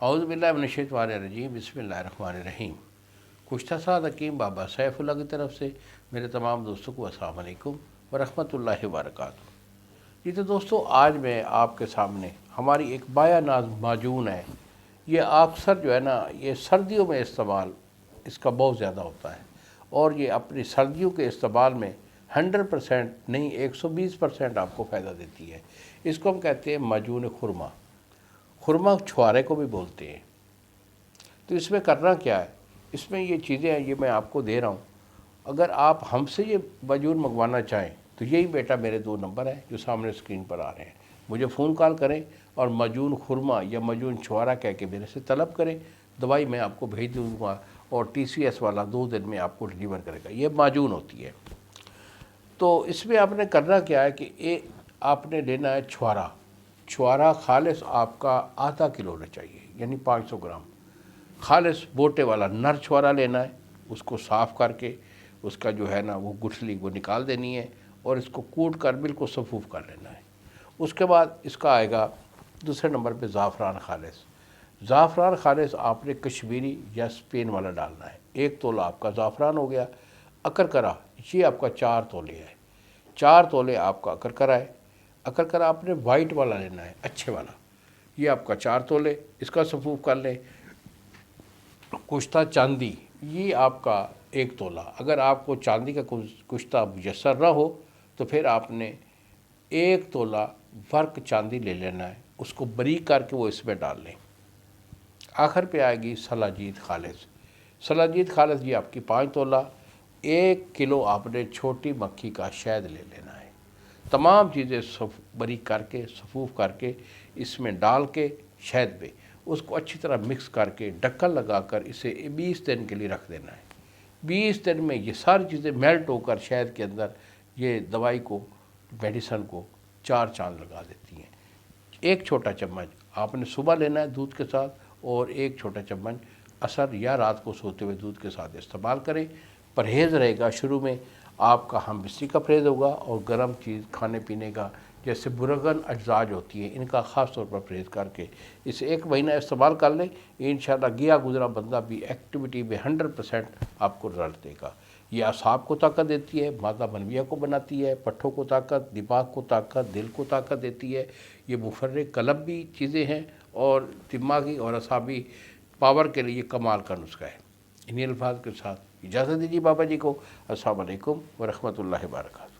اعوذ باللہ من الشیطان الرجیم، بسم اللہ الرحمن الرحیم۔ کشتہ سعد حکیم بابا سیف اللہ کی طرف سے میرے تمام دوستوں کو السلام علیکم ورحمۃ اللہ وبرکاتہ۔ جی تو دوستو، آج میں آپ کے سامنے ہماری ایک بایا ناز معجون ہے۔ یہ اکثر جو ہے نا، یہ سردیوں میں استعمال اس کا بہت زیادہ ہوتا ہے، اور یہ اپنی سردیوں کے استعمال میں 100% نہیں 120% آپ کو فائدہ دیتی ہے۔ اس کو ہم کہتے ہیں معجون خرما۔ خرما چھوارے کو بھی بولتے ہیں۔ تو اس میں کرنا کیا ہے؟ اس میں یہ چیزیں ہیں، یہ میں آپ کو دے رہا ہوں۔ اگر آپ ہم سے یہ معجون منگوانا چاہیں تو یہی بیٹا میرے 2 نمبر ہیں جو سامنے اسکرین پر آ رہے ہیں، مجھے فون کال کریں اور معجون خرما یا معجون چھوارا کہہ کے میرے سے طلب کریں۔ دوائی میں آپ کو بھیج دوں گا اور TCS والا 2 دن میں آپ کو ڈلیور کرے گا۔ یہ معجون ہوتی ہے۔ تو اس میں آپ نے کرنا کیا ہے کہ آپ نے لینا ہے چھوارا۔ چھوارا خالص آپ کا ½ کلو ہونا چاہیے، یعنی 500 گرام خالص بوٹے والا نر چھوارا لینا ہے۔ اس کو صاف کر کے اس کا جو ہے نا وہ گٹھلی وہ نکال دینی ہے، اور اس کو کوٹ کر بالکل صفوف کر لینا ہے۔ اس کے بعد اس کا آئے گا دوسرے نمبر پہ زعفران خالص۔ زعفران خالص آپ نے کشمیری یا اسپین والا ڈالنا ہے۔ 1 تولہ آپ کا زعفران ہو گیا۔ اکرکرا یہ آپ کا 4 تولے ہے۔ 4 تولے آپ کا اکرکرا ہے۔ اکرکرا آپ نے وائٹ والا لینا ہے، اچھے والا۔ یہ آپ کا 4 تولے، اس کا صفوف کر لیں۔ کشتہ چاندی یہ آپ کا 1 تولہ۔ اگر آپ کو چاندی کا کشتہ میسر نہ ہو تو پھر آپ نے 1 تولہ ورک چاندی لے لینا ہے، اس کو باریک کر کے وہ اس میں ڈال لیں۔ آخر پہ آئے گی سلاجید خالص۔ سلاجید خالص یہ آپ کی 5 تولہ۔ 1 کلو آپ نے چھوٹی مکھی کا شہد لے لینا ہے۔ تمام چیزیں باریک کر کے صفوف کر کے اس میں ڈال کے شہد پہ اس کو اچھی طرح مکس کر کے ڈھکن لگا کر اسے 20 دن کے لیے رکھ دینا ہے۔ 20 دن میں یہ ساری چیزیں میلٹ ہو کر شہد کے اندر یہ دوائی کو، میڈیسن کو 4 چاند لگا دیتی ہیں۔ 1 چھوٹا چمچ آپ نے صبح لینا ہے دودھ کے ساتھ، اور 1 چھوٹا چمچ عصر یا رات کو سوتے ہوئے دودھ کے ساتھ استعمال کریں۔ پرہیز رہے گا شروع میں آپ کا، ہم بستری کا پرہیز ہوگا، اور گرم چیز کھانے پینے کا جیسے برغن اجزاء ہوتی ہیں ان کا خاص طور پر پرہیز کر کے اسے 1 مہینہ استعمال کر لیں۔ انشاءاللہ گیا گزرا بندہ بھی ایکٹیویٹی میں 100% آپ کو رزلٹ دے گا۔ یہ اعصاب کو طاقت دیتی ہے، مادہ منویہ کو بناتی ہے، پٹھوں کو طاقت، دماغ کو طاقت، دل کو طاقت دیتی ہے۔ یہ مفرغ قلب بھی چیزیں ہیں، اور دماغی اور اعصابی پاور کے لیے کمال کا نسخہ ہے۔ انہی الفاظ کے ساتھ اجازت دیجیے بابا جی کو۔ السلام علیکم ورحمۃ اللہ وبرکاتہ۔